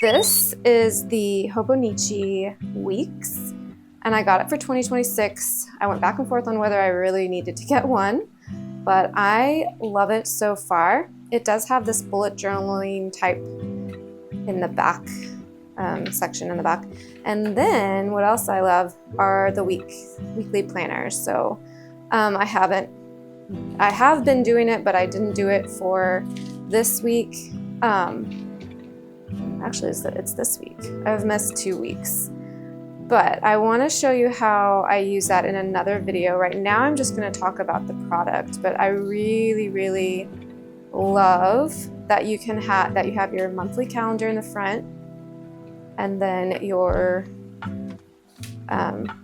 This is the Hobonichi Weeks, and I got it for 2026. I went back and forth on whether I really needed to get one, but I love it so far. It does have this bullet journaling type in the back, section in the back. And then what else I love are the weekly planners. So I have been doing it, but I didn't do it for this week. Actually, it's this week. I've missed 2 weeks. But I want to show you how I use that in another video. Right now I'm just going to talk about the product, but I really, really love that you have your monthly calendar in the front and then your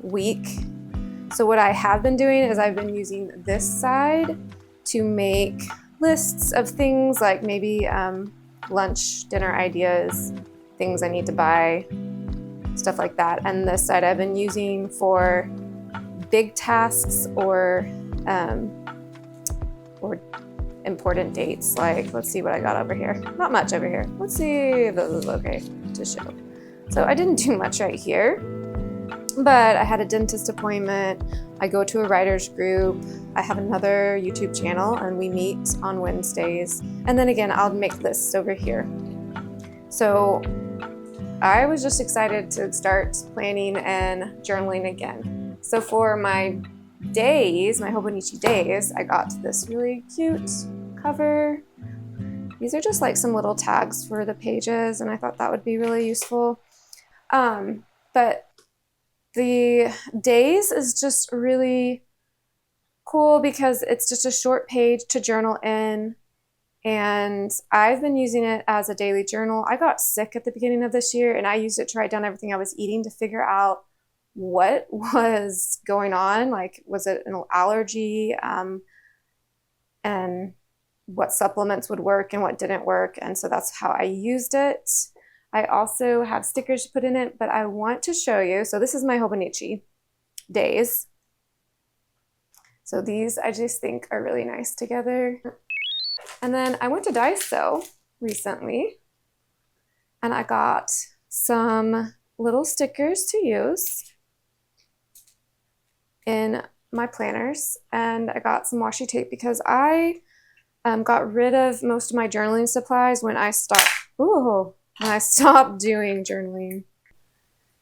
week. So what I have been doing is I've been using this side to make lists of things like maybe lunch, dinner ideas, things I need to buy, stuff like that. And this side I've been using for big tasks or important dates. Like, let's see what I got over here. Not much over here. Let's see if this is okay to show. So I didn't do much right here, but I had a dentist appointment. I go to a writer's group. I have another YouTube channel and we meet on Wednesdays. And then again, I'll make lists over here. So I was just excited to start planning and journaling again. So for my days, my Hobonichi days, I got this really cute cover. These are just like some little tags for the pages, and I thought that would be really useful. But the days is just really cool because it's just a short page to journal in, and I've been using it as a daily journal. I got sick at the beginning of this year and I used it to write down everything I was eating to figure out what was going on. Like, was it an allergy, and what supplements would work and what didn't work. And so that's how I used it. I also have stickers to put in it, but I want to show you. So this is my Hobonichi days. So these I just think are really nice together. And then I went to Daiso recently and I got some little stickers to use in my planners, and I got some washi tape because I got rid of most of my journaling supplies when I stopped doing journaling.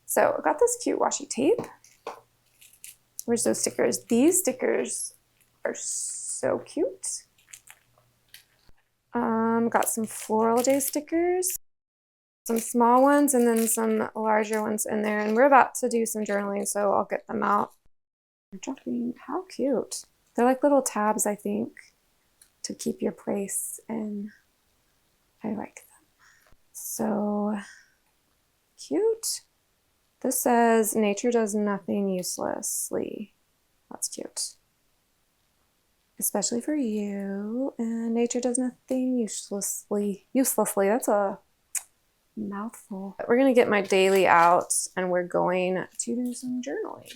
So I got this cute washi tape. Where's those stickers? These stickers are so cute. Got some floral day stickers, some small ones and then some larger ones in there. And we're about to do some journaling, so I'll get them out. They're dropping. How cute. They're like little tabs, I think, to keep your place, and I like them. So cute. This says, nature does nothing uselessly. That's cute. Especially for you. And nature does nothing uselessly. That's a mouthful. We're going to get my daily out and we're going to do some journaling.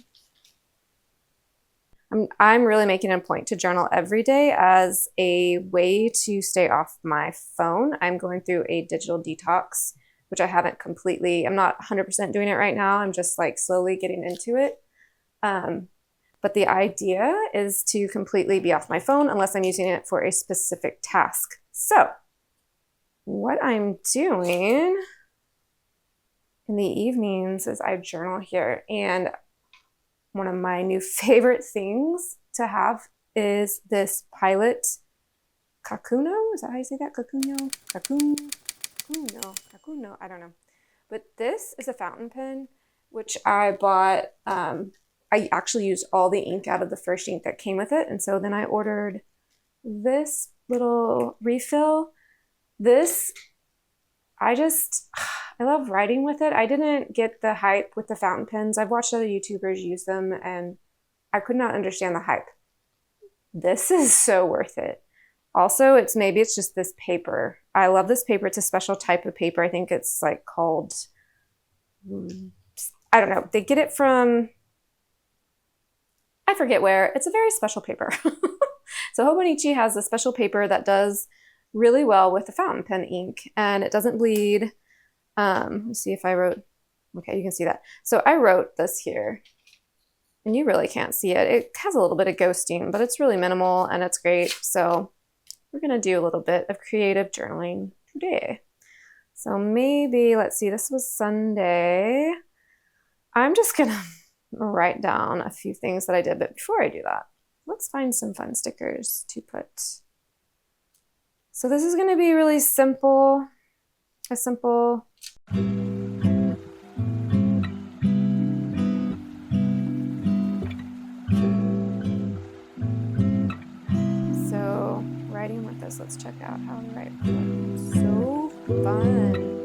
I'm really making it a point to journal every day as a way to stay off my phone. I'm going through a digital detox, which I haven't completely, I'm not 100% doing it right now. I'm just like slowly getting into it. But the idea is to completely be off my phone unless I'm using it for a specific task. So what I'm doing in the evenings is I journal here, and one of my new favorite things to have is this Pilot Kakuno. Is that how you say that? Kakuno? Kakuno. I don't know. But this is a fountain pen, which I bought. I actually used all the ink out of the first ink that came with it. And so then I ordered this little refill. I love writing with it. I didn't get the hype with the fountain pens. I've watched other YouTubers use them and I could not understand the hype. This is so worth it. Also, maybe it's just this paper. I love this paper. It's a special type of paper. I think it's like called, I don't know. They get it from, I forget where. It's a very special paper. So Hobonichi has a special paper that does really well with the fountain pen ink, and it doesn't bleed. Let's see if I wrote, okay, you can see that. So I wrote this here, and you really can't see it. It has a little bit of ghosting, but it's really minimal and it's great. So we're gonna do a little bit of creative journaling today. So maybe, let's see, this was Sunday. I'm just gonna write down a few things that I did, but before I do that, let's find some fun stickers to put. So this is gonna be really simple, a simple. So writing with this, let's check out how to write. So fun.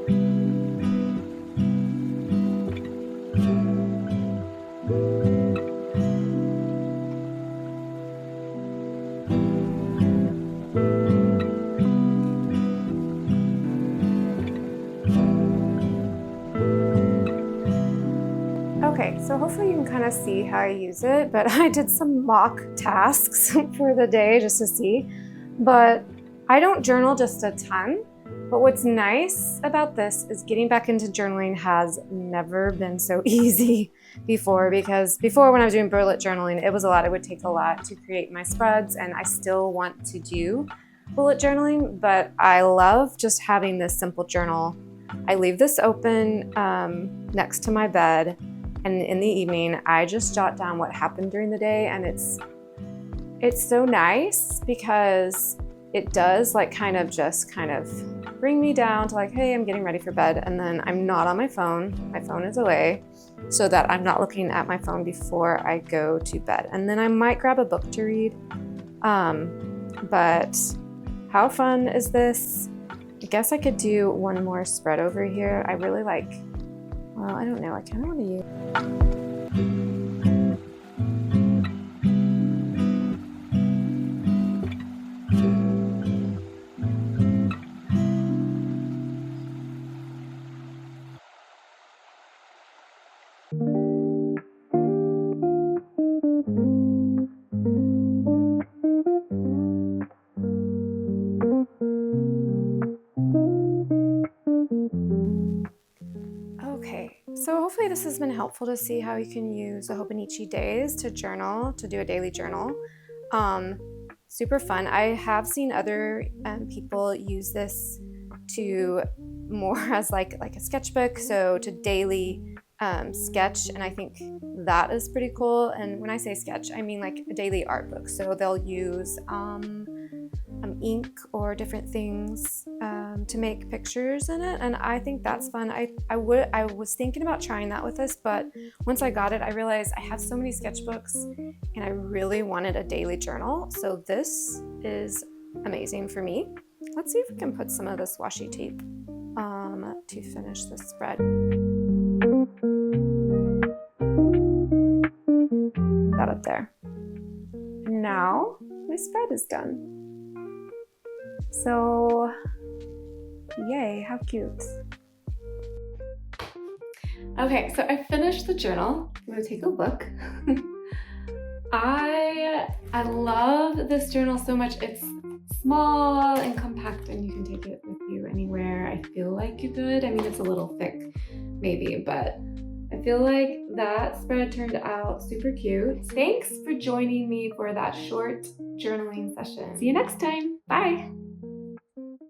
Okay, so hopefully you can kind of see how I use it, but I did some mock tasks for the day just to see. But I don't journal just a ton, but what's nice about this is getting back into journaling has never been so easy before, because before when I was doing bullet journaling, it was a lot. It would take a lot to create my spreads, and I still want to do bullet journaling, but I love just having this simple journal. I leave this open next to my bed, and in the evening, I just jot down what happened during the day, and it's so nice because it does like kind of bring me down to like, hey, I'm getting ready for bed, and then I'm not on my phone. My phone is away so that I'm not looking at my phone before I go to bed. And then I might grab a book to read. But how fun is this? I guess I could do one more spread over here. I really like, well, I don't know, I kind of want to use. Okay, so hopefully this has been helpful to see how you can use the Hobonichi days to journal, to do a daily journal. Super fun. I have seen other people use this to more as like a sketchbook, so to daily sketch, and I think that is pretty cool. And when I say sketch, I mean like a daily art book. So they'll use ink or different things to make pictures in it, and I think that's fun. I was thinking about trying that with this, but once I got it, I realized I have so many sketchbooks and I really wanted a daily journal, so this is amazing for me. Let's see if we can put some of this washi tape to finish the spread. That up there. Now my spread is done. So, yay, how cute. Okay, so I finished the journal. I'm gonna take a look. I love this journal so much. It's small and compact, and you can take it with you anywhere. I feel like you could. I mean, it's a little thick, maybe, but I feel like that spread turned out super cute. Thanks for joining me for that short journaling session. See you next time. Bye.